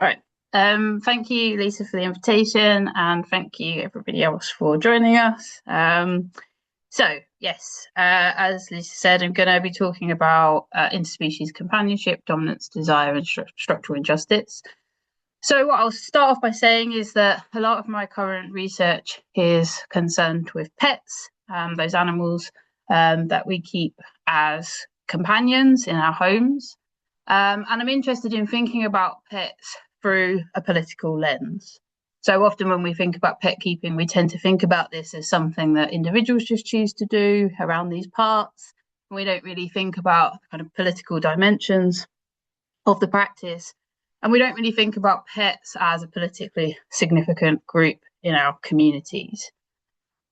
All right. Thank you, Lisa, for the invitation, and thank you, everybody else, for joining us. Yes, as Lisa said, I'm going to be talking about interspecies companionship, dominance, desire, and structural injustice. So what I'll start off by saying is that a lot of my current research is concerned with pets, those animals that we keep as companions in our homes. And I'm interested in thinking about pets through a political lens. So often when we think about pet keeping, we tend to think about this as something that individuals just choose to do around these parts. And we don't really think about kind of political dimensions of the practice. And we don't really think about pets as a politically significant group in our communities.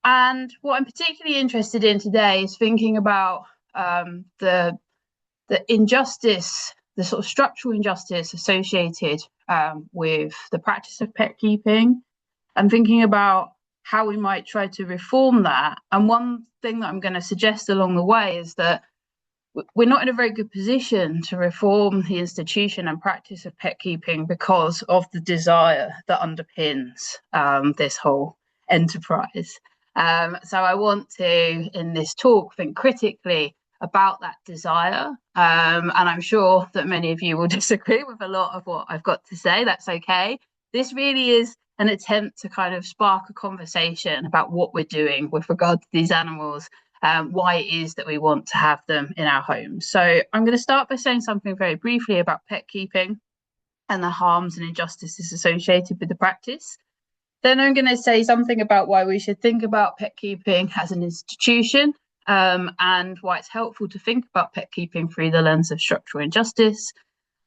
And what I'm particularly interested in today is thinking about the injustice, the sort of structural injustice associated with the practice of pet keeping, and thinking about how we might try to reform that. And one thing that I'm going to suggest along the way is that we're not in a very good position to reform the institution and practice of pet keeping because of the desire that underpins this whole enterprise. So I want to, in this talk, think critically about that desire. And I'm sure that many of you will disagree with a lot of what I've got to say. That's okay. This really is an attempt to kind of spark a conversation about what we're doing with regard to these animals, why it is that we want to have them in our homes. So I'm going to start by saying something very briefly about pet keeping and the harms and injustices associated with the practice. Then I'm going to say something about why we should think about pet keeping as an institution, and why it's helpful to think about pet keeping through the lens of structural injustice.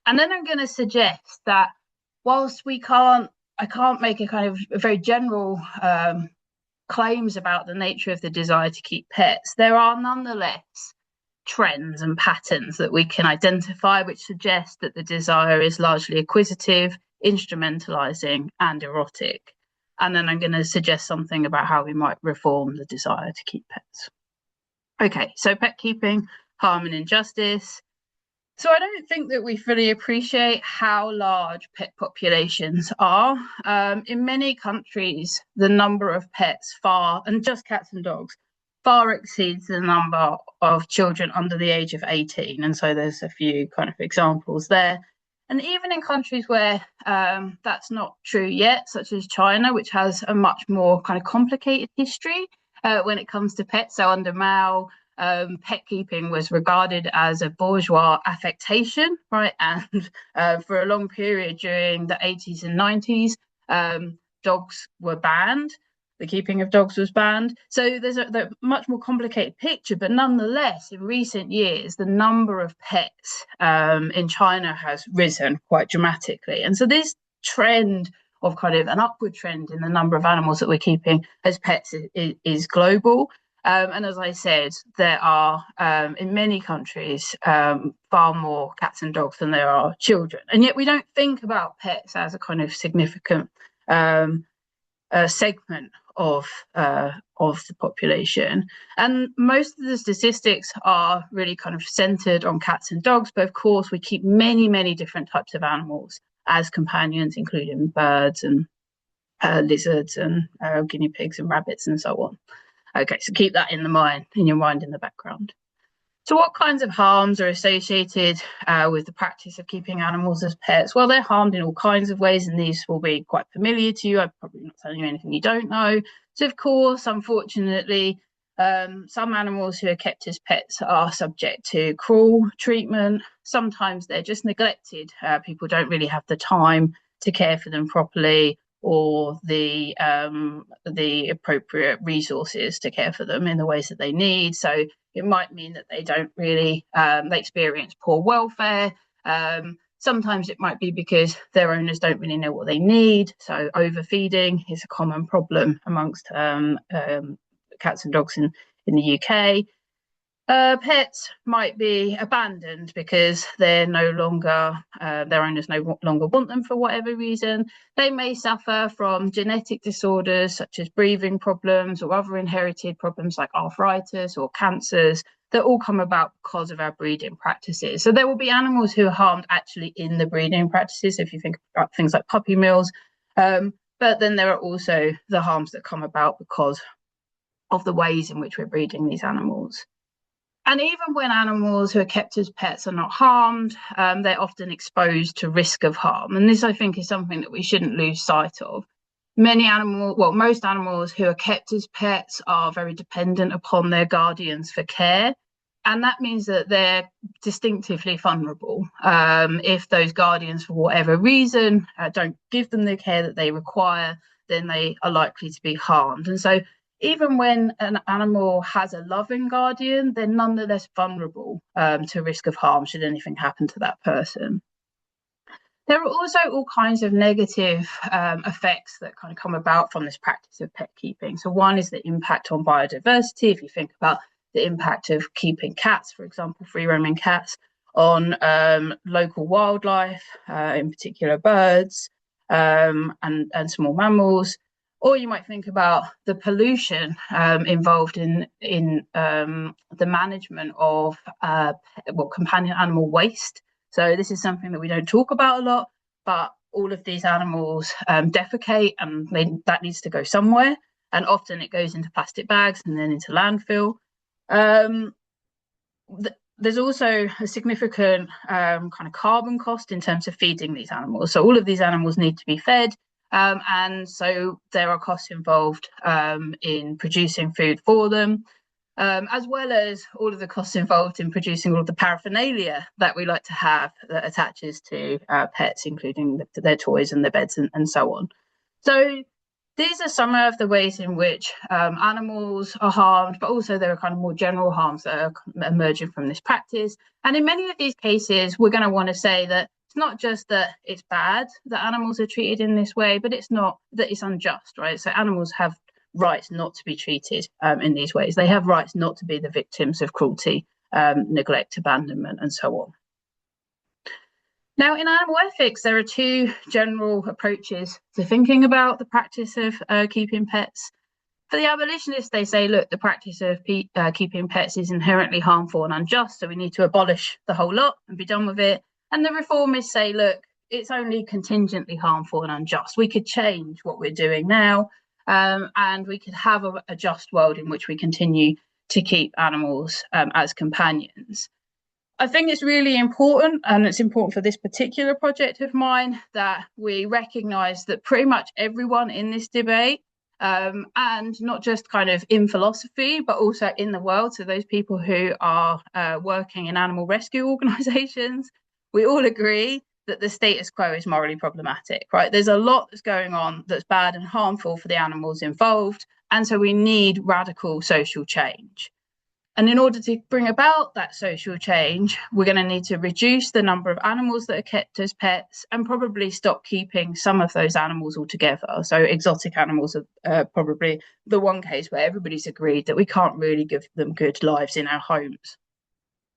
And then I'm going to suggest that whilst I can't make a kind of a very general claims about the nature of the desire to keep pets, there are nonetheless trends and patterns that we can identify which suggest that the desire is largely acquisitive, instrumentalizing, and erotic. And then I'm going to suggest something about how we might reform the desire to keep pets. Okay, so pet keeping, harm and injustice. So I don't think that we fully appreciate how large pet populations are. In many countries, the number of pets and just cats and dogs, far exceeds the number of children under the age of 18. And so there's a few kind of examples there. And even in countries where that's not true yet, such as China, which has a much more kind of complicated history when it comes to pets. So under Mao, pet keeping was regarded as a bourgeois affectation, right? And for a long period during the 80s and 90s, dogs were banned. The keeping of dogs was banned. So there's a much more complicated picture, but nonetheless, in recent years, the number of pets in China has risen quite dramatically. And so this trend of kind of an upward trend in the number of animals that we're keeping as pets is global. And as I said, there are, in many countries, far more cats and dogs than there are children. And yet we don't think about pets as a kind of significant segment of the population. And most of the statistics are really kind of centered on cats and dogs. But of course, we keep many, many different types of animals as companions, including birds and lizards and guinea pigs and rabbits and so on. Okay, so keep that in your mind in the background. So what kinds of harms are associated with the practice of keeping animals as pets? Well, they're harmed in all kinds of ways, and these will be quite familiar to you. I'm probably not telling you anything you don't know. So of course, unfortunately, some animals who are kept as pets are subject to cruel treatment. Sometimes they're just neglected. People don't really have the time to care for them properly, or the appropriate resources to care for them in the ways that they need. So it might mean that they don't really, they experience poor welfare. Sometimes it might be because their owners don't really know what they need. So overfeeding is a common problem amongst cats and dogs in the UK. Pets might be abandoned because they're no longer, their owners no longer want them for whatever reason. They may suffer from genetic disorders such as breathing problems or other inherited problems like arthritis or cancers. that all come about because of our breeding practices. So there will be animals who are harmed actually in the breeding practices, if you think about things like puppy mills. But then there are also the harms that come about because of the ways in which we're breeding these animals. And even when animals who are kept as pets are not harmed, they're often exposed to risk of harm. And this, I think, is something that we shouldn't lose sight of. Most animals who are kept as pets are very dependent upon their guardians for care. And that means that they're distinctively vulnerable. If those guardians, for whatever reason, don't give them the care that they require, then they are likely to be harmed. And so even when an animal has a loving guardian, they're nonetheless vulnerable to risk of harm should anything happen to that person. There are also all kinds of negative effects that kind of come about from this practice of pet keeping. So one is the impact on biodiversity. If you think about the impact of keeping cats, for example, free roaming cats, on local wildlife, in particular birds and small mammals. Or you might think about the pollution involved in the management of companion animal waste. So this is something that we don't talk about a lot, but all of these animals defecate, and that needs to go somewhere. And often it goes into plastic bags and then into landfill. There's also a significant kind of carbon cost in terms of feeding these animals. So all of these animals need to be fed. And so there are costs involved in producing food for them, as well as all of the costs involved in producing all of the paraphernalia that we like to have that attaches to pets, including their toys and their beds and so on. So these are some of the ways in which animals are harmed, but also there are kind of more general harms that are emerging from this practice. And in many of these cases, we're going to want to say that it's not just that it's bad that animals are treated in this way, but it's not that it's unjust, right? So animals have rights not to be treated in these ways. They have rights not to be the victims of cruelty, neglect, abandonment, and so on. Now, in animal ethics, there are two general approaches to thinking about the practice of keeping pets. For the abolitionists, they say, look, the practice of keeping pets is inherently harmful and unjust, so we need to abolish the whole lot and be done with it. And the reformists say, look, it's only contingently harmful and unjust. We could change what we're doing now, and we could have a just world in which we continue to keep animals as companions. I think it's really important, and it's important for this particular project of mine, that we recognise that pretty much everyone in this debate, and not just kind of in philosophy, but also in the world, so those people who are working in animal rescue organisations, we all agree that the status quo is morally problematic, right? There's a lot that's going on that's bad and harmful for the animals involved, and so we need radical social change. And in order to bring about that social change, we're going to need to reduce the number of animals that are kept as pets and probably stop keeping some of those animals altogether. So exotic animals are probably the one case where everybody's agreed that we can't really give them good lives in our homes.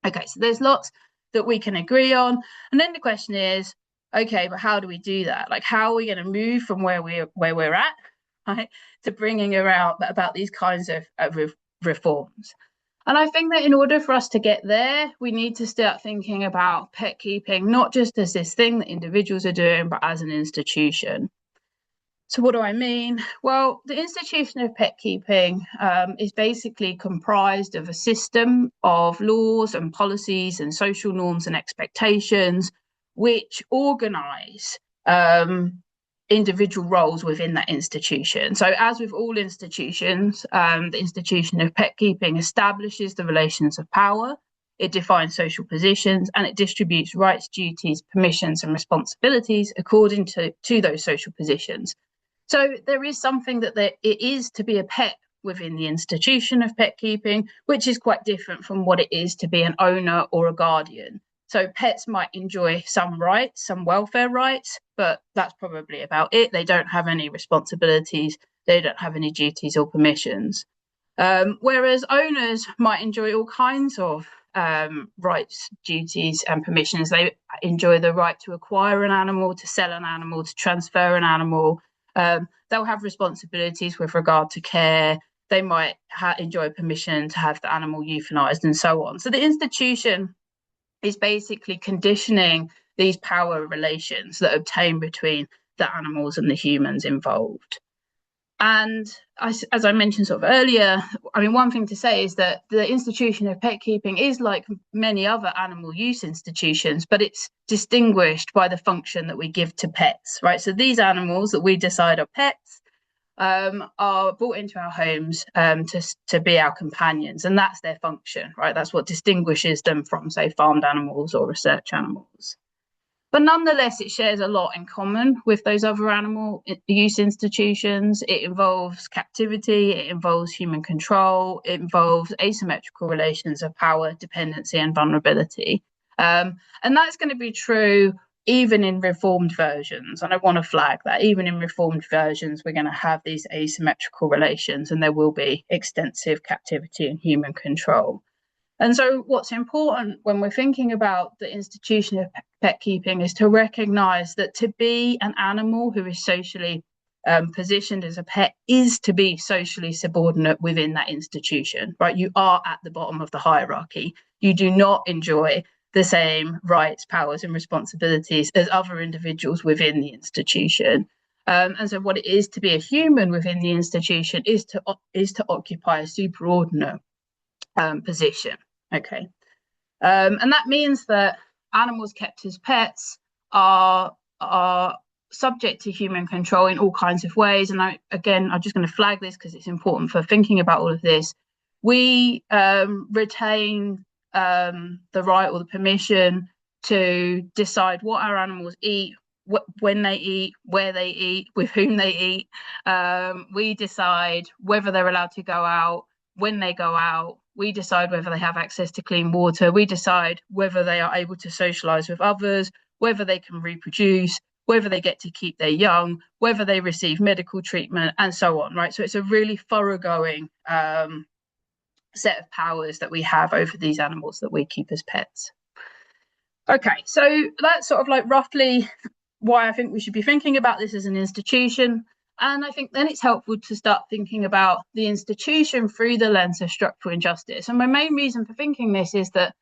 Okay, so there's lots that we can agree on. And then the question is, okay, but how do we do that? Like, how are we going to move from where we're at, right, to bringing about these kinds of reforms? And I think that in order for us to get there, we need to start thinking about pet keeping, not just as this thing that individuals are doing, but as an institution. So what do I mean? Well, the institution of pet keeping is basically comprised of a system of laws and policies and social norms and expectations which organise individual roles within that institution. So as with all institutions, the institution of pet keeping establishes the relations of power, it defines social positions, and it distributes rights, duties, permissions, and responsibilities according to those social positions. So there is something that it is to be a pet within the institution of pet keeping, which is quite different from what it is to be an owner or a guardian. So pets might enjoy some rights, some welfare rights, but that's probably about it. They don't have any responsibilities. They don't have any duties or permissions. Whereas owners might enjoy all kinds of rights, duties, and permissions. They enjoy the right to acquire an animal, to sell an animal, to transfer an animal. They'll have responsibilities with regard to care, they might enjoy permission to have the animal euthanized and so on. So the institution is basically conditioning these power relations that obtain between the animals and the humans involved. And as I mentioned sort of earlier, I mean, one thing to say is that the institution of pet keeping is like many other animal use institutions, but it's distinguished by the function that we give to pets, right? So these animals that we decide are pets are brought into our homes to be our companions, and that's their function, right? That's what distinguishes them from, say, farmed animals or research animals. But nonetheless, it shares a lot in common with those other animal use institutions. It involves captivity, it involves human control, it involves asymmetrical relations of power, dependency, and vulnerability. And that's going to be true even in reformed versions. And I want to flag that even in reformed versions, we're going to have these asymmetrical relations, and there will be extensive captivity and human control. And so what's important when we're thinking about the institution of pet keeping is to recognize that to be an animal who is socially positioned as a pet is to be socially subordinate within that institution, right? You are at the bottom of the hierarchy. You do not enjoy the same rights, powers, and responsibilities as other individuals within the institution. And so what it is to be a human within the institution is to occupy a superordinate position. Okay. And that means that animals kept as pets are subject to human control in all kinds of ways. And I'm just going to flag this because it's important for thinking about all of this. We retain the right or the permission to decide what our animals eat, when they eat, where they eat, with whom they eat. We decide whether they're allowed to go out, when they go out. We decide whether they have access to clean water. We decide whether they are able to socialize with others, whether they can reproduce, whether they get to keep their young, whether they receive medical treatment, and so on, right? So it's a really thoroughgoing set of powers that we have over these animals that we keep as pets. Okay, so that's sort of like roughly why I think we should be thinking about this as an institution. And I think then it's helpful to start thinking about the institution through the lens of structural injustice. And my main reason for thinking this is that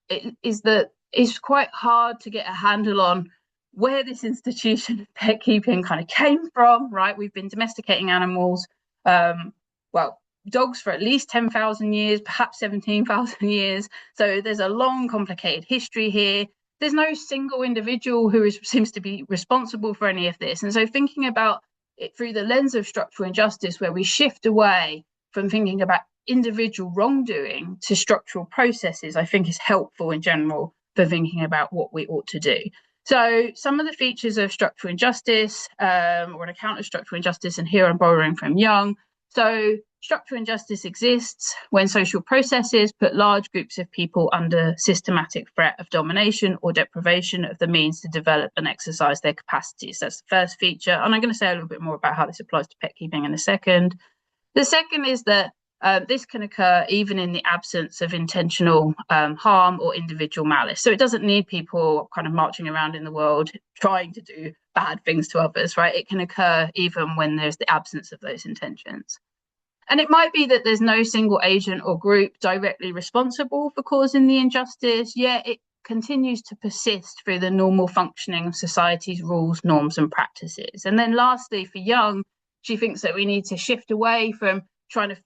it's quite hard to get a handle on where this institution of pet keeping kind of came from, right? We've been domesticating animals, dogs for at least 10,000 years, perhaps 17,000 years. So there's a long, complicated history here. There's no single individual who seems to be responsible for any of this. And so thinking about it through the lens of structural injustice, where we shift away from thinking about individual wrongdoing to structural processes, I think is helpful in general for thinking about what we ought to do. So some of the features of structural injustice, or an account of structural injustice, and here I'm borrowing from Young. So structural injustice exists when social processes put large groups of people under systematic threat of domination or deprivation of the means to develop and exercise their capacities. That's the first feature. And I'm going to say a little bit more about how this applies to pet keeping in a second. The second is that this can occur even in the absence of intentional harm or individual malice. So it doesn't need people kind of marching around in the world trying to do bad things to others, right? It can occur even when there's the absence of those intentions. And it might be that there's no single agent or group directly responsible for causing the injustice, yet it continues to persist through the normal functioning of society's rules, norms, and practices. And then lastly, for Young, she thinks that we need to shift away from trying to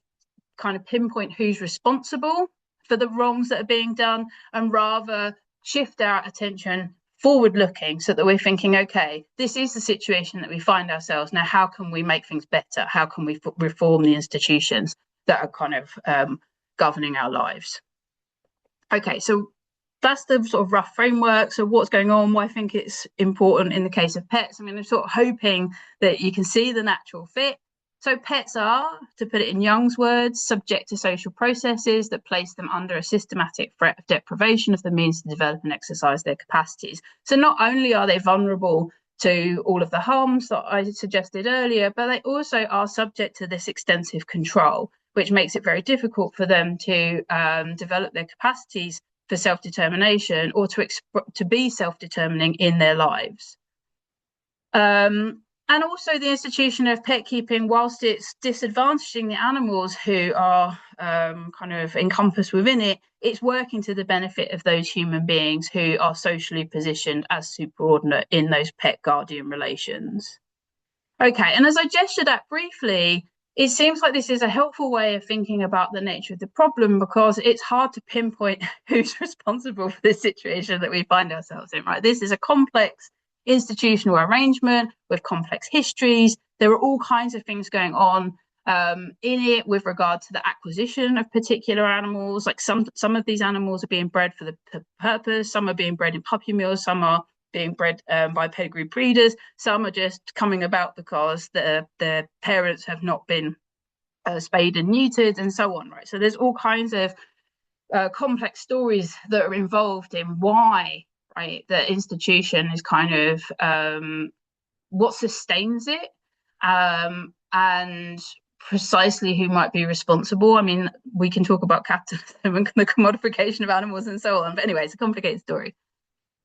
kind of pinpoint who's responsible for the wrongs that are being done, and rather shift our attention forward looking so that we're thinking, okay, this is the situation that we find ourselves now. How can we make things better? How can we reform the institutions that are kind of governing our lives? Okay, so that's the sort of rough framework. So what's going on, why I think it's important in the case of pets. I mean, I'm sort of hoping that you can see the natural fit. So pets are, to put it in Young's words, subject to social processes that place them under a systematic threat of deprivation of the means to develop and exercise their capacities. So not only are they vulnerable to all of the harms that I suggested earlier, but they also are subject to this extensive control, which makes it very difficult for them to develop their capacities for self-determination or to be self-determining in their lives. And also the institution of pet keeping, whilst it's disadvantaging the animals who are kind of encompassed within it, it's working to the benefit of those human beings who are socially positioned as superordinate in those pet guardian relations. Okay, and as I gestured at briefly, it seems like this is a helpful way of thinking about the nature of the problem, because it's hard to pinpoint who's responsible for this situation that we find ourselves in, right? This is a complex institutional arrangement with complex histories. There are all kinds of things going on in it with regard to the acquisition of particular animals. Like some of these animals are being bred for the purpose, some are being bred in puppy mills, some are being bred by pedigree breeders, some are just coming about because the parents have not been spayed and neutered, and so on, right? So there's all kinds of complex stories that are involved in why, right, the institution is kind of what sustains it, and precisely who might be responsible. I mean, we can talk about capitalism and the commodification of animals and so on, but anyway, it's a complicated story.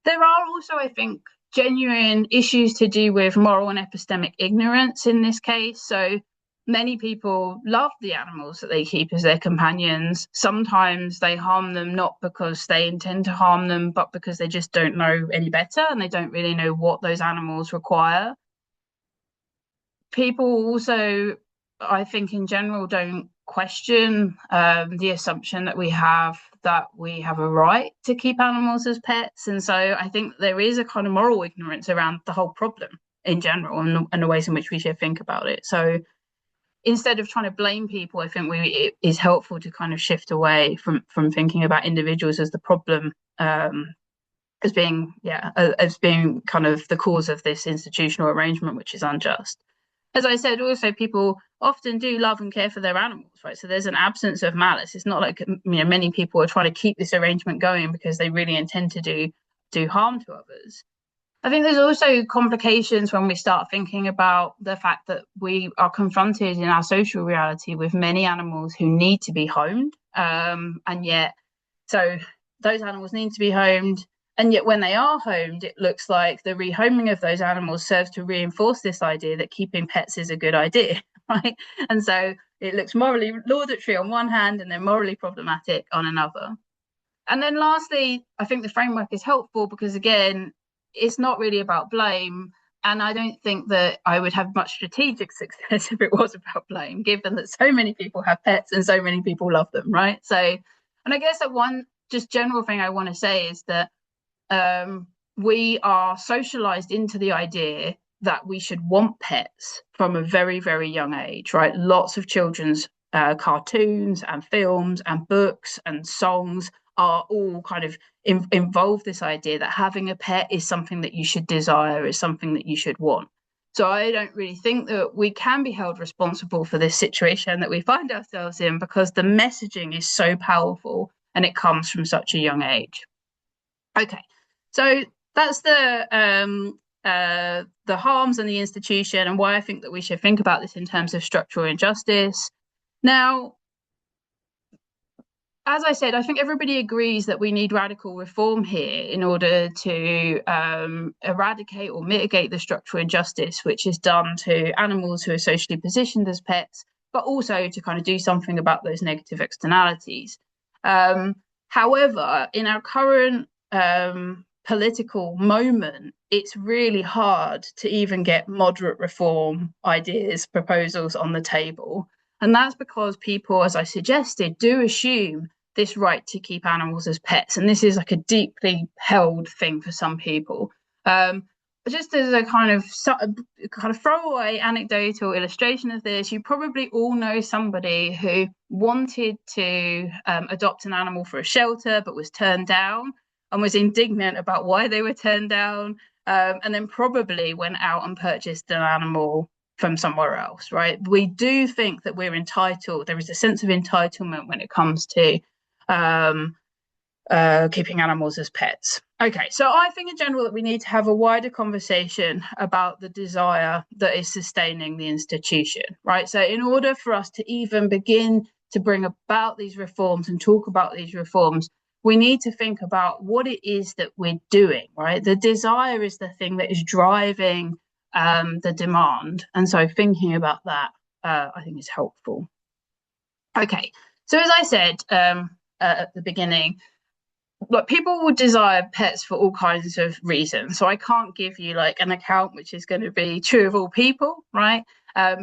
There are also, I think, genuine issues to do with moral and epistemic ignorance in this case. So many people love the animals that they keep as their companions. Sometimes they harm them not because they intend to harm them, but because they just don't know any better and they don't really know what those animals require. People also, I think in general, don't question the assumption that we have a right to keep animals as pets. And so I think there is a kind of moral ignorance around the whole problem in general, and the ways in which we should think about it. So instead of trying to blame people, I think it is helpful to kind of shift away from thinking about individuals as the problem, as being kind of the cause of this institutional arrangement, which is unjust. As I said, also people often do love and care for their animals, right? So there's an absence of malice. It's not like, you know, many people are trying to keep this arrangement going because they really intend to do harm to others. I think there's also complications when we start thinking about the fact that we are confronted in our social reality with many animals who need to be homed, and yet, so those animals need to be homed. And yet when they are homed, it looks like the rehoming of those animals serves to reinforce this idea that keeping pets is a good idea, right? And so it looks morally laudatory on one hand and then morally problematic on another. And then lastly, I think the framework is helpful because, again, it's not really about blame. And I don't think that I would have much strategic success if it was about blame, given that so many people have pets and so many people love them, right? So, and I guess that one just general thing I want to say is that we are socialized into the idea that we should want pets from a very, very young age, right? Lots of children's cartoons and films and books and songs are all kind of involve this idea that having a pet is something that you should desire, is something that you should want. So I don't really think that we can be held responsible for this situation that we find ourselves in, because the messaging is so powerful and it comes from such a young age. Okay, so that's the harms and the institution, and why I think that we should think about this in terms of structural injustice. Now, as I said, I think everybody agrees that we need radical reform here in order to eradicate or mitigate the structural injustice which is done to animals who are socially positioned as pets, but also to kind of do something about those negative externalities. However, in our current political moment, it's really hard to even get moderate reform ideas, proposals on the table. And that's because people, as I suggested, do assume this right to keep animals as pets. And this is like a deeply held thing for some people. Just as a kind of throwaway anecdotal illustration of this, you probably all know somebody who wanted to adopt an animal for a shelter, but was turned down and was indignant about why they were turned down, and then probably went out and purchased an animal from somewhere else, right? We do think that we're entitled. There is a sense of entitlement when it comes to keeping animals as pets. Okay, so I think in general that we need to have a wider conversation about the desire that is sustaining the institution, right? So in order for us to even begin to bring about these reforms and talk about these reforms, we need to think about what it is that we're doing, right? The desire is the thing that is driving the demand. And so thinking about that, I think is helpful. Okay, so as I said at the beginning, like people will desire pets for all kinds of reasons. So I can't give you like an account which is going to be true of all people, right?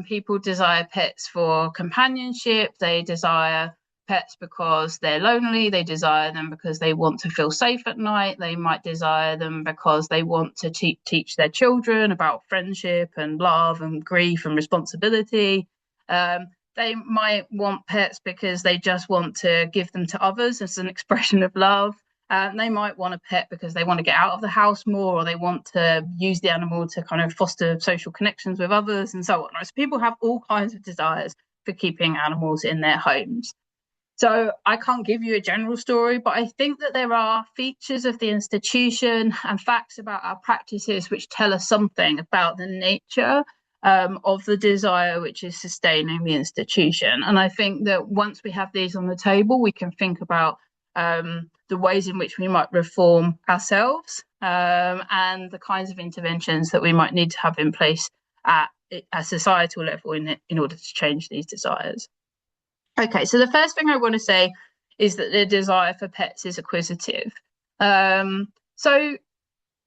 People desire pets for companionship. They desire pets because they're lonely. They desire them because they want to feel safe at night. They might desire them because they want to teach their children about friendship and love and grief and responsibility. They might want pets because they just want to give them to others as an expression of love. They might want a pet because they want to get out of the house more, or they want to use the animal to kind of foster social connections with others and so on. Right? So people have all kinds of desires for keeping animals in their homes. So I can't give you a general story, but I think that there are features of the institution and facts about our practices which tell us something about the nature of the desire which is sustaining the institution. And I think that once we have these on the table, we can think about the ways in which we might reform ourselves and the kinds of interventions that we might need to have in place at a societal level in order to change these desires. Okay, so the first thing I want to say is that the desire for pets is acquisitive. So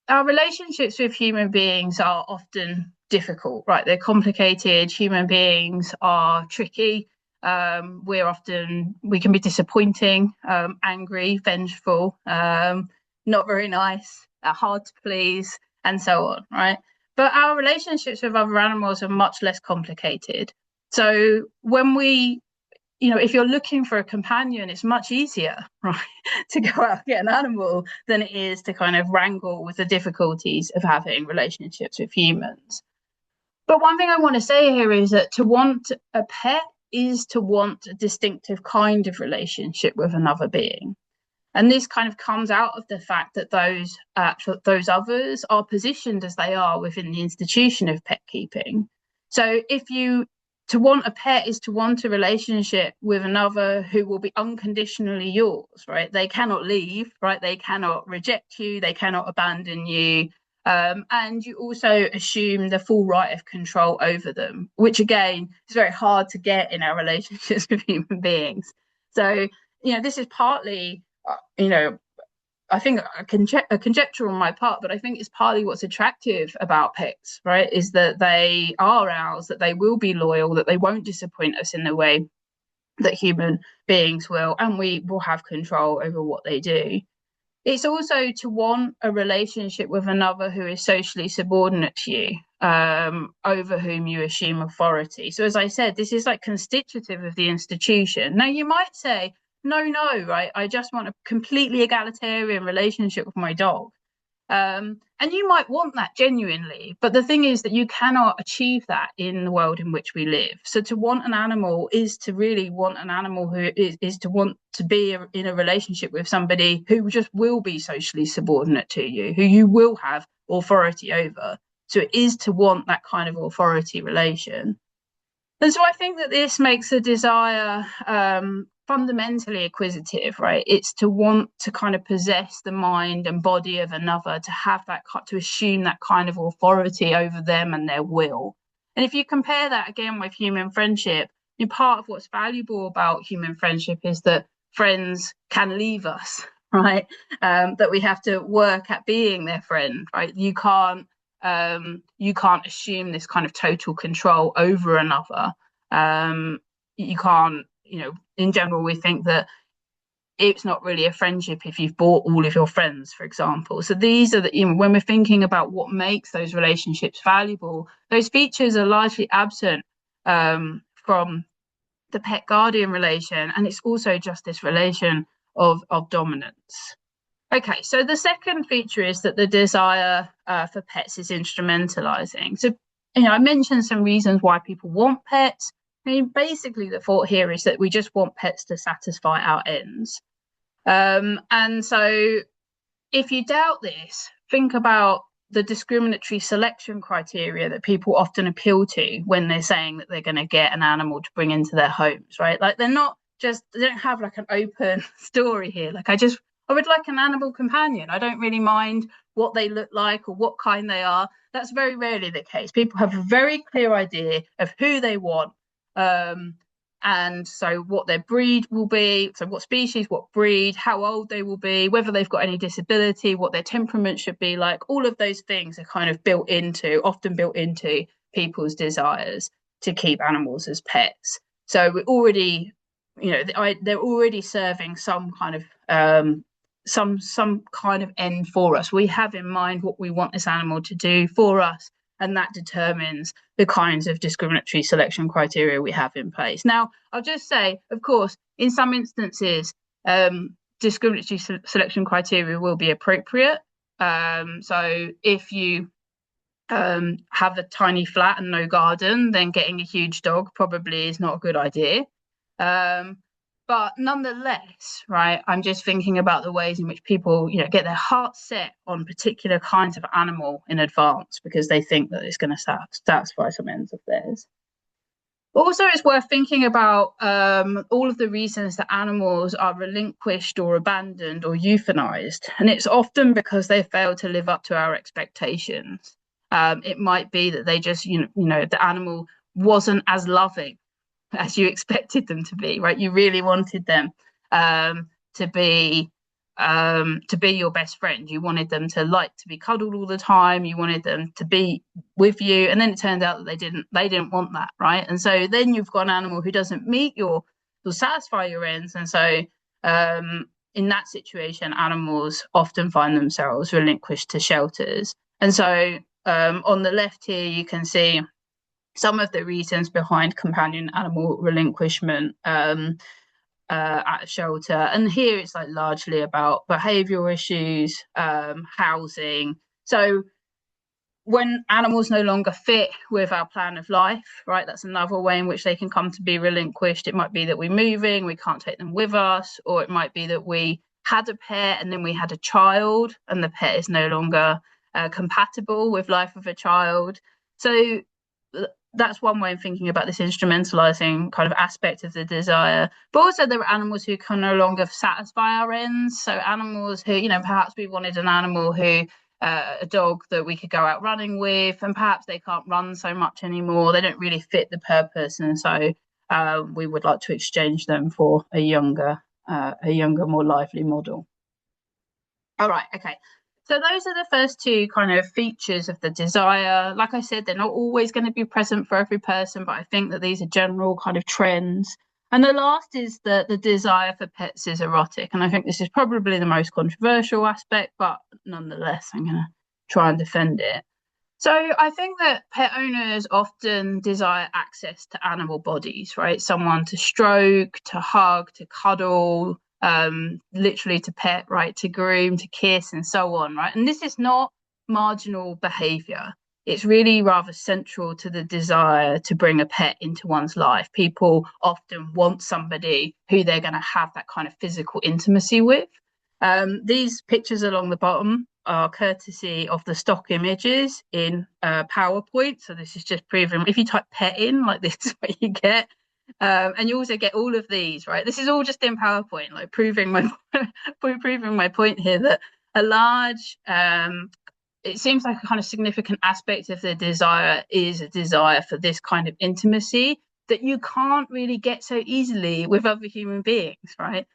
our relationships with human beings are often difficult, right? They're complicated. Human beings are tricky. We can be disappointing, angry, vengeful, not very nice, hard to please, and so on, right? But our relationships with other animals are much less complicated. So when if you're looking for a companion, it's much easier, right, to go out and get an animal than it is to kind of wrangle with the difficulties of having relationships with humans. But one thing I want to say here is that to want a pet is to want a distinctive kind of relationship with another being. And this kind of comes out of the fact that those others are positioned as they are within the institution of pet keeping. So to want a pet is to want a relationship with another who will be unconditionally yours, right? They cannot leave, right? They cannot reject you. They cannot abandon you. And you also assume the full right of control over them, which again is very hard to get in our relationships with human beings. So, this is partly, I think a conjecture on my part, but I think it's partly what's attractive about pets, right? Is that they are ours, that they will be loyal, that they won't disappoint us in the way that human beings will, and we will have control over what they do. It's also to want a relationship with another who is socially subordinate to you, over whom you assume authority. So as I said, this is like constitutive of the institution. Now you might say, no, right? I just want a completely egalitarian relationship with my dog. And you might want that genuinely, but the thing is that you cannot achieve that in the world in which we live. So to want an animal is to really want an animal who is to want to be in a relationship with somebody who just will be socially subordinate to you, who you will have authority over. So it is to want that kind of authority relation. And so I think that this makes a desire fundamentally acquisitive, right? It's to want to kind of possess the mind and body of another, to have that, to assume that kind of authority over them and their will. And if you compare that again with human friendship, part of what's valuable about human friendship is that friends can leave us, right? That we have to work at being their friend, right? You can't assume this kind of total control over another. You can't, in general, we think that it's not really a friendship if you've bought all of your friends, for example. So these are when we're thinking about what makes those relationships valuable, those features are largely absent from the pet guardian relation, and it's also just this relation of dominance. Okay, so the second feature is that the desire for pets is instrumentalizing. So, I mentioned some reasons why people want pets. Basically, the thought here is that we just want pets to satisfy our ends. And so if you doubt this, think about the discriminatory selection criteria that people often appeal to when they're saying that they're going to get an animal to bring into their homes, right? Like they don't have like an open story here. Like I would like an animal companion. I don't really mind what they look like or what kind they are. That's very rarely the case. People have a very clear idea of who they want. And so what their breed will be, so what species, what breed, how old they will be, whether they've got any disability, what their temperament should be like, all of those things are kind of often built into people's desires to keep animals as pets. So we're already, they're already serving some kind of some kind of end for us. We have in mind what we want this animal to do for us, and that determines the kinds of discriminatory selection criteria we have in place. Now, I'll just say, of course, in some instances, discriminatory selection criteria will be appropriate. So if you have a tiny flat and no garden, then getting a huge dog probably is not a good idea. But nonetheless, right, I'm just thinking about the ways in which people, get their heart set on particular kinds of animal in advance because they think that it's going to satisfy some ends of theirs. Also, it's worth thinking about all of the reasons that animals are relinquished or abandoned or euthanized. And it's often because they fail to live up to our expectations. It might be that they just, the animal wasn't as loving as you expected them to be, right? You really wanted them to be your best friend. You wanted them to like to be cuddled all the time. You wanted them to be with you, and then it turned out that they didn't want that, right? And so then you've got an animal who doesn't satisfy your ends, and so in that situation, animals often find themselves relinquished to shelters. And so on the left here, you can see some of the reasons behind companion animal relinquishment at a shelter. And here it's like largely about behavioral issues, housing. So when animals no longer fit with our plan of life, right, that's another way in which they can come to be relinquished. It might be that we're moving, we can't take them with us, or it might be that we had a pet and then we had a child and the pet is no longer compatible with life of a child. So that's one way of thinking about this instrumentalizing kind of aspect of the desire. But also there are animals who can no longer satisfy our ends. So animals who, perhaps we wanted an animal who, a dog that we could go out running with, and perhaps they can't run so much anymore. They don't really fit the purpose. And so we would like to exchange them for a younger, more lively model. All right, okay. So those are the first two kind of features of the desire. Like I said, they're not always going to be present for every person, but I think that these are general kind of trends. And the last is that the desire for pets is erotic. And I think this is probably the most controversial aspect, but nonetheless, I'm going to try and defend it. So I think that pet owners often desire access to animal bodies, right? Someone to stroke, to hug, to cuddle, literally to pet, right, to groom, to kiss, and so on, right? And this is not marginal behavior. It's really rather central to the desire to bring a pet into one's life. People often want somebody who they're going to have that kind of physical intimacy with. These pictures along the bottom are courtesy of the stock images in PowerPoint. So this is just proving, if you type pet in, like this is what you get. And you also get all of these, right? This is all just in PowerPoint, like proving my point here that a large, it seems like a kind of significant aspect of the desire is a desire for this kind of intimacy that you can't really get so easily with other human beings, right?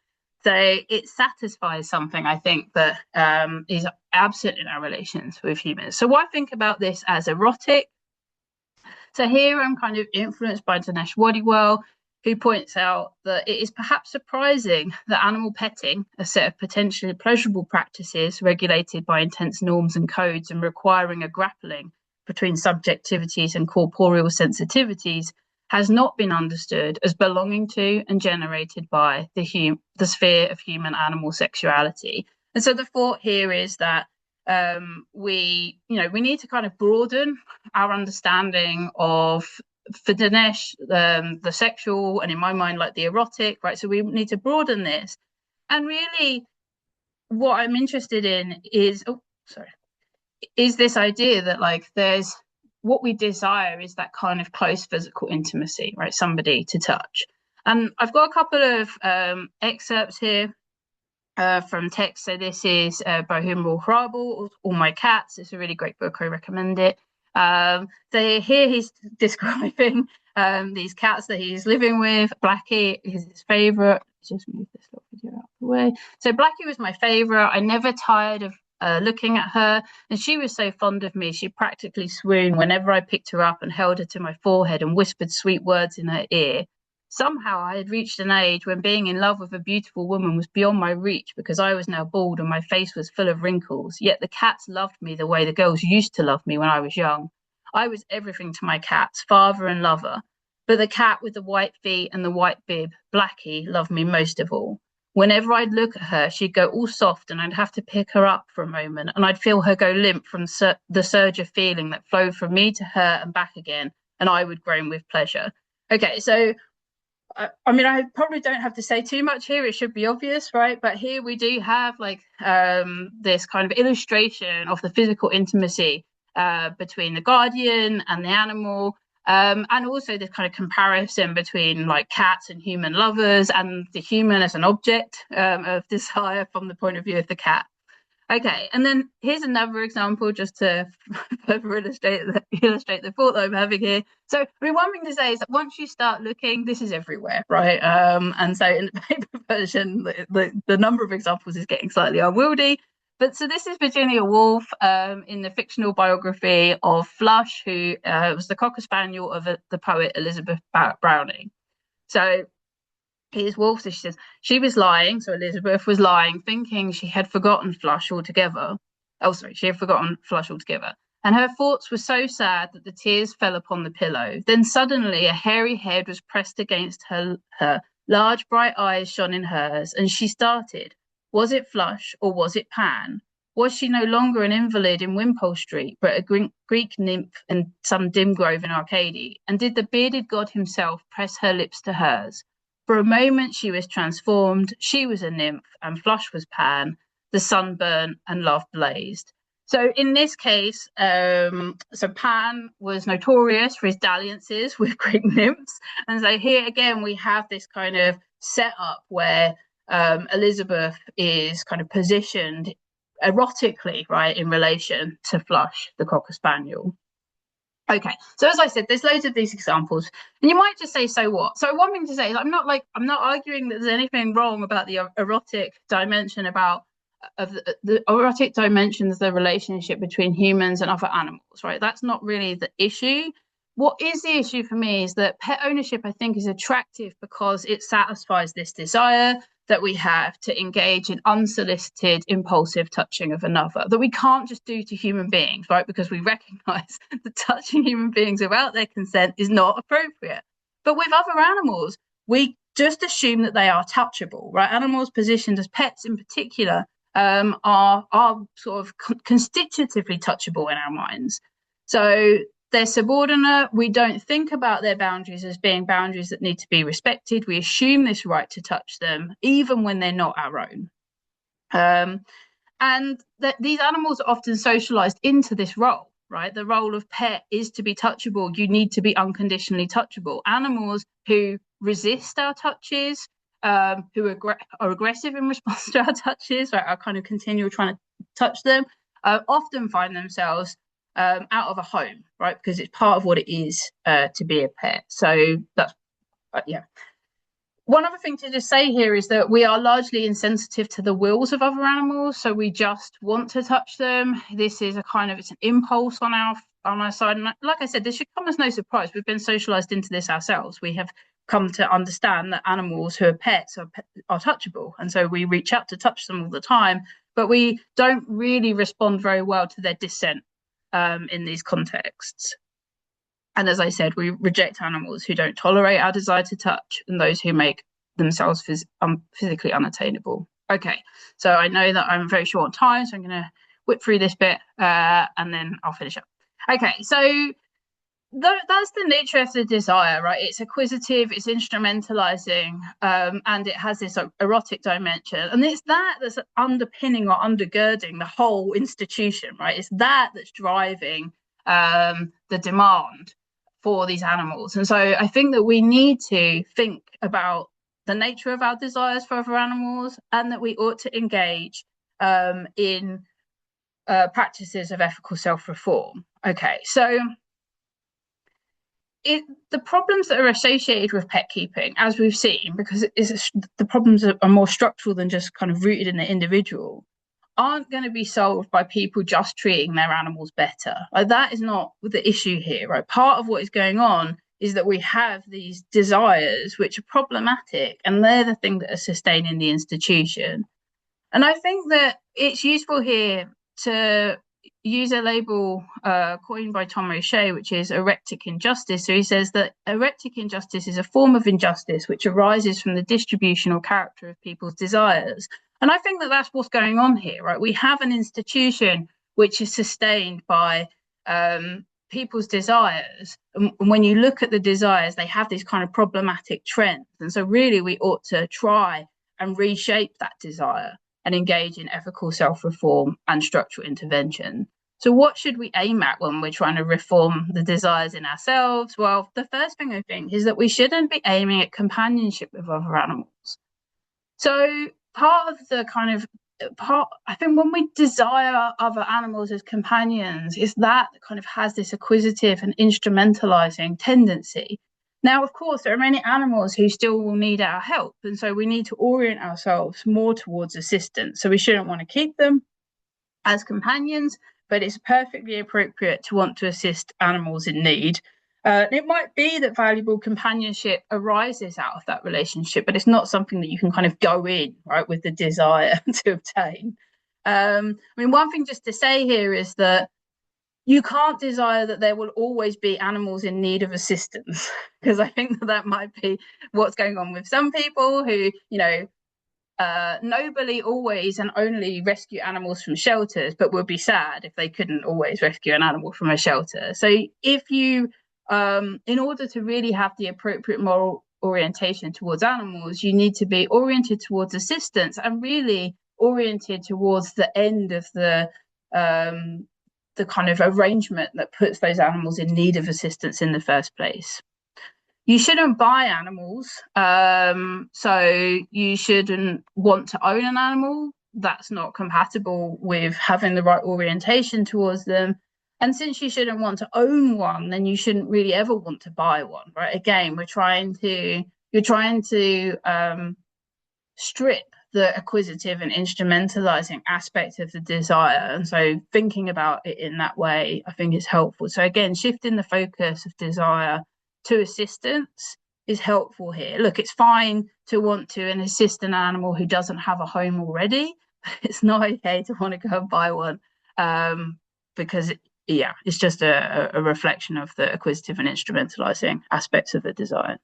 So it satisfies something, I think, that is absent in our relations with humans. So I think about this as erotic. So here I'm kind of influenced by Dinesh Wadiwell, who points out that it is perhaps surprising that animal petting, a set of potentially pleasurable practices regulated by intense norms and codes and requiring a grappling between subjectivities and corporeal sensitivities, has not been understood as belonging to and generated by the sphere of human animal sexuality. And so the thought here is that we need to kind of broaden our understanding of, for Dinesh, the sexual, and in my mind, like the erotic, right? So we need to broaden this. And really what I'm interested in is this idea that like there's what we desire is that kind of close physical intimacy, right? Somebody to touch. And I've got a couple of excerpts here from text. So this is Bohemian Horrible, All My Cats. It's a really great book. I recommend it. So here he's describing these cats that he's living with. Blackie is his favorite. Just move this little video out of the way. So Blackie was my favorite. I never tired of looking at her, and she was so fond of me. She practically swooned whenever I picked her up and held her to my forehead and whispered sweet words in her ear. Somehow I had reached an age when being in love with a beautiful woman was beyond my reach because I was now bald and my face was full of wrinkles. Yet the cats loved me the way the girls used to love me when I was young. I was everything to my cats, father and lover. But the cat with the white feet and the white bib, Blackie, loved me most of all. Whenever I'd look at her, she'd go all soft and I'd have to pick her up for a moment and I'd feel her go limp from the surge of feeling that flowed from me to her and back again, and I would groan with pleasure. Okay, so I mean, I probably don't have to say too much here. It should be obvious, right? But here we do have like this kind of illustration of the physical intimacy between the guardian and the animal, and also this kind of comparison between like cats and human lovers and the human as an object of desire from the point of view of the cat. Okay, and then here's another example just to further illustrate the thought that I'm having here. So, I mean, one thing to say is that once you start looking, this is everywhere, right? And so in the paper version, the number of examples is getting slightly unwieldy. But so this is Virginia Woolf in the fictional biography of Flush, who was the Cocker Spaniel of the poet Elizabeth Browning. So here's Wolf. So she says, she was lying. So Elizabeth was lying, thinking she had forgotten Flush altogether. Oh, sorry, she had forgotten Flush altogether. And her thoughts were so sad that the tears fell upon the pillow. Then suddenly a hairy head was pressed against her. Large bright eyes shone in hers, and she started. Was it Flush or was it Pan? Was she no longer an invalid in Wimpole Street, but a Greek nymph in some dim grove in Arcady? And did the bearded god himself press her lips to hers? For a moment she was transformed. She was a nymph, and Flush was Pan. The sun burned and love blazed. So in this case, so Pan was notorious for his dalliances with Greek nymphs. And so here again, we have this kind of setup where Elizabeth is kind of positioned erotically, right, in relation to Flush, the Cocker Spaniel. Okay, so as I said, there's loads of these examples, and you might just say, so what? So one thing to say is I'm not arguing that there's anything wrong about the erotic dimension of the erotic dimensions, the relationship between humans and other animals, right? That's not really the issue. What is the issue for me is that pet ownership, I think, is attractive because it satisfies this desire that we have to engage in unsolicited, impulsive touching of another that we can't just do to human beings, right? Because we recognize that touching human beings without their consent is not appropriate. But with other animals, we just assume that they are touchable, right? Animals positioned as pets in particular are sort of constitutively touchable in our minds. So they're subordinate. We don't think about their boundaries as being boundaries that need to be respected. We assume this right to touch them, even when they're not our own. And these animals are often socialized into this role, right? The role of pet is to be touchable. You need to be unconditionally touchable. Animals who resist our touches, who are aggressive in response to our touches, right, are kind of continual trying to touch them, often find themselves out of a home, right? Because it's part of what it is to be a pet. So that's, yeah. One other thing to just say here is that we are largely insensitive to the wills of other animals. So we just want to touch them. This is it's an impulse on our side. And like I said, this should come as no surprise. We've been socialized into this ourselves. We have come to understand that animals who are pets are touchable. And so we reach out to touch them all the time, but we don't really respond very well to their dissent in these contexts. And as I said, we reject animals who don't tolerate our desire to touch and those who make themselves physically unattainable. Okay, so I know that I'm very short on time, so I'm going to whip through this bit and then I'll finish up. Okay, so that's the nature of the desire, right? It's acquisitive, it's instrumentalizing, and it has this erotic dimension. And it's that's underpinning or undergirding the whole institution, right? It's that's driving the demand for these animals. And so I think that we need to think about the nature of our desires for other animals, and that we ought to engage in practices of ethical self-reform. Okay, so the problems that are associated with pet keeping, as we've seen, because the problems are more structural than just kind of rooted in the individual, aren't going to be solved by people just treating their animals better. Like, that is not the issue here, right? Part of what is going on is that we have these desires which are problematic, and they're the thing that are sustaining the institution. And I think that it's useful here to use a label coined by Tom O'Shea, which is erectic injustice. So he says that erectic injustice is a form of injustice which arises from the distribution or character of people's desires. And I think that that's what's going on here, right? We have an institution which is sustained by people's desires. And when you look at the desires, they have these kind of problematic trends. And so really we ought to try and reshape that desire and engage in ethical self-reform and structural intervention. So what should we aim at when we're trying to reform the desires in ourselves? Well, the first thing I think is that we shouldn't be aiming at companionship with other animals. So part of the I think when we desire other animals as companions, is that kind of has this acquisitive and instrumentalizing tendency. Now, of course, there are many animals who still will need our help, and so we need to orient ourselves more towards assistance. So we shouldn't want to keep them as companions, but it's perfectly appropriate to want to assist animals in need. It might be that valuable companionship arises out of that relationship, but it's not something that you can kind of go in, right, with the desire to obtain. I mean, one thing just to say here is that you can't desire that there will always be animals in need of assistance, because I think that might be what's going on with some people who, nobly always and only rescue animals from shelters, but would be sad if they couldn't always rescue an animal from a shelter. So if you, in order to really have the appropriate moral orientation towards animals, you need to be oriented towards assistance and really oriented towards the end of the kind of arrangement that puts those animals in need of assistance in the first place. You shouldn't buy animals, so you shouldn't want to own an animal. That's not compatible with having the right orientation towards them. And since you shouldn't want to own one, then you shouldn't really ever want to buy one, right? Again, you're trying to strip the acquisitive and instrumentalizing aspect of the desire. And so thinking about it in that way, I think is helpful. So again, shifting the focus of desire to assistance is helpful here. Look, it's fine to want to assist an animal who doesn't have a home already. It's not okay to want to go and buy one, because it's just a reflection of the acquisitive and instrumentalizing aspects of the desire.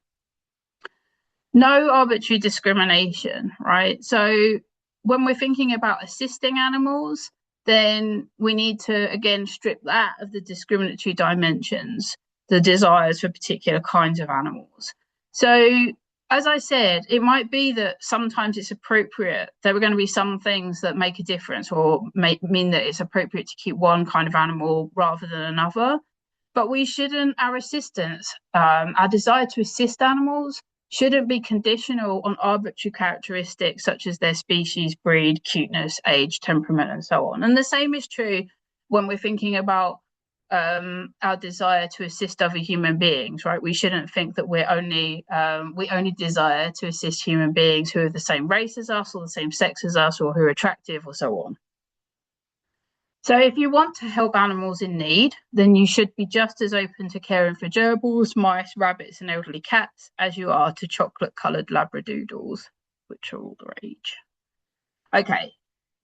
No arbitrary discrimination, right? So when we're thinking about assisting animals, then we need to, again, strip that of the discriminatory dimensions, the desires for particular kinds of animals. So, as I said, it might be that sometimes it's appropriate. There are going to be some things that make a difference or mean that it's appropriate to keep one kind of animal rather than another. But we shouldn't, our assistance, our desire to assist animals shouldn't be conditional on arbitrary characteristics such as their species, breed, cuteness, age, temperament, and so on. And the same is true when we're thinking about our desire to assist other human beings, right? We shouldn't think that we only desire to assist human beings who are the same race as us or the same sex as us or who are attractive or so on. So if you want to help animals in need, then you should be just as open to caring for gerbils, mice, rabbits, and elderly cats as you are to chocolate-coloured labradoodles, which are all the rage. Okay,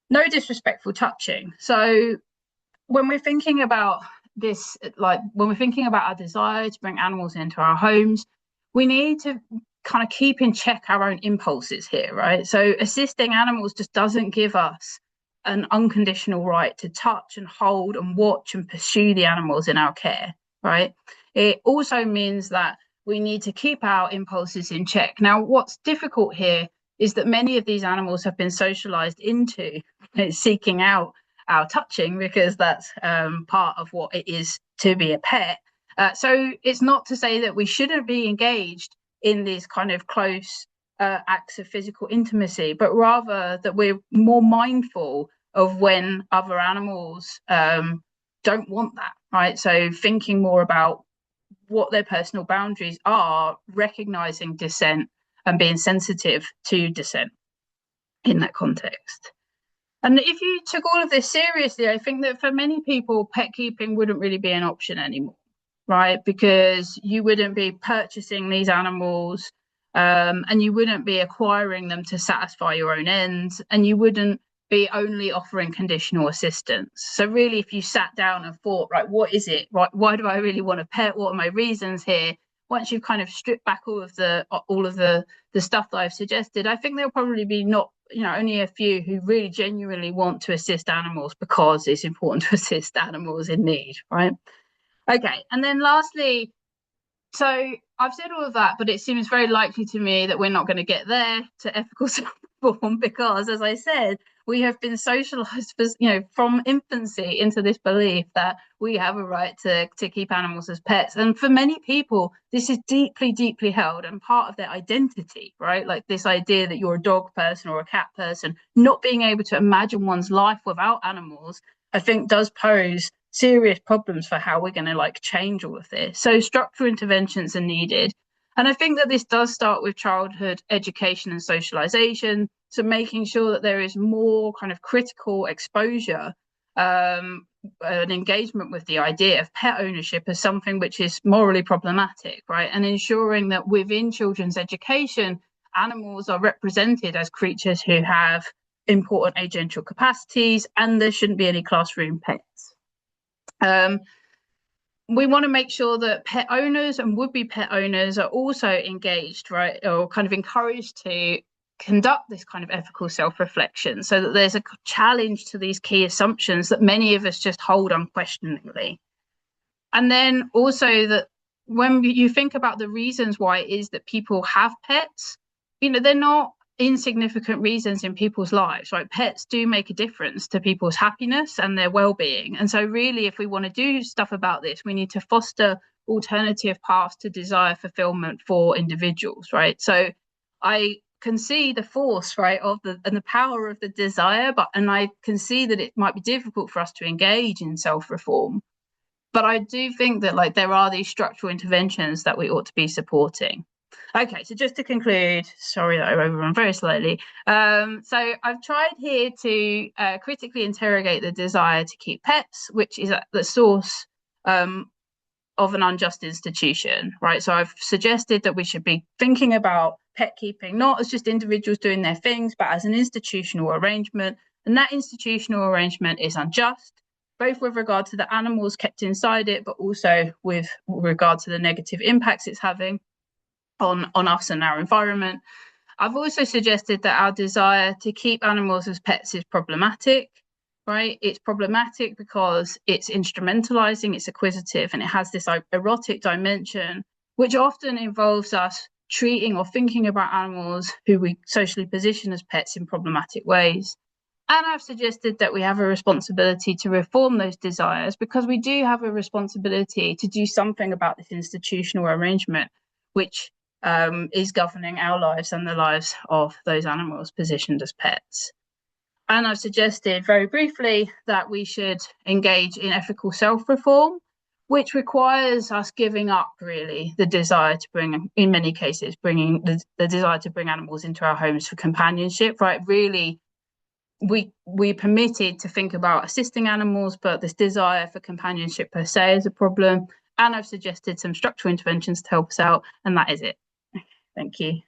no disrespectful touching. So when we're thinking about this, like when we're thinking about our desire to bring animals into our homes, we need to kind of keep in check our own impulses here, right? So assisting animals just doesn't give us an unconditional right to touch and hold and watch and pursue the animals in our care, right? It also means that we need to keep our impulses in check. Now, what's difficult here is that many of these animals have been socialized into seeking out our touching because that's part of what it is to be a pet. So it's not to say that we shouldn't be engaged in these kind of close acts of physical intimacy, but rather that we're more mindful of when other animals don't want that, right? So thinking more about what their personal boundaries are, recognizing dissent and being sensitive to dissent in that context. And if you took all of this seriously, I think that for many people, pet keeping wouldn't really be an option anymore, right? Because you wouldn't be purchasing these animals, and you wouldn't be acquiring them to satisfy your own ends, and you wouldn't be only offering conditional assistance. So really, if you sat down and thought, right, what is it? Right, why do I really want a pet? What are my reasons here? Once you've kind of stripped back all of the stuff that I've suggested, I think there'll probably be not, only a few who really genuinely want to assist animals because it's important to assist animals in need, right? Okay, and then lastly, so I've said all of that, but it seems very likely to me that we're not going to get there to ethical self-reform because, as I said, we have been socialized, from infancy into this belief that we have a right to keep animals as pets. And for many people, this is deeply, deeply held and part of their identity, right? Like this idea that you're a dog person or a cat person, not being able to imagine one's life without animals, I think does pose serious problems for how we're going to change all of this. So structural interventions are needed. And I think that this does start with childhood education and socialization. So making sure that there is more kind of critical exposure and engagement with the idea of pet ownership as something which is morally problematic, right? And ensuring that within children's education, animals are represented as creatures who have important agential capacities, and there shouldn't be any classroom pets. We want to make sure that pet owners and would-be pet owners are also engaged, right, or kind of encouraged to conduct this kind of ethical self-reflection so that there's a challenge to these key assumptions that many of us just hold unquestioningly. And then also that when you think about the reasons why it is that people have pets, they're not insignificant reasons in people's lives, right? Pets do make a difference to people's happiness and their well-being. And so really, if we want to do stuff about this, we need to foster alternative paths to desire fulfillment for individuals, right? So I can see the force, right, of the power of the desire, and I can see that it might be difficult for us to engage in self-reform. But I do think that there are these structural interventions that we ought to be supporting. Okay, so just to conclude, sorry that I overrun very slightly. So I've tried here to critically interrogate the desire to keep pets, which is at the source of an unjust institution, right? So I've suggested that we should be thinking about pet keeping not as just individuals doing their things, but as an institutional arrangement. And that institutional arrangement is unjust, both with regard to the animals kept inside it, but also with regard to the negative impacts it's having on us and our environment. I've also suggested that our desire to keep animals as pets is problematic, right? It's problematic because it's instrumentalizing, it's acquisitive, and it has this erotic dimension, which often involves us treating or thinking about animals who we socially position as pets in problematic ways. And I've suggested that we have a responsibility to reform those desires because we do have a responsibility to do something about this institutional arrangement, which is governing our lives and the lives of those animals positioned as pets. And I've suggested very briefly that we should engage in ethical self-reform, which requires us giving up really the desire to bring, in many cases, bringing the desire to bring animals into our homes for companionship, right? Really, we're permitted to think about assisting animals, but this desire for companionship per se is a problem. And I've suggested some structural interventions to help us out, and that is it. Thank you.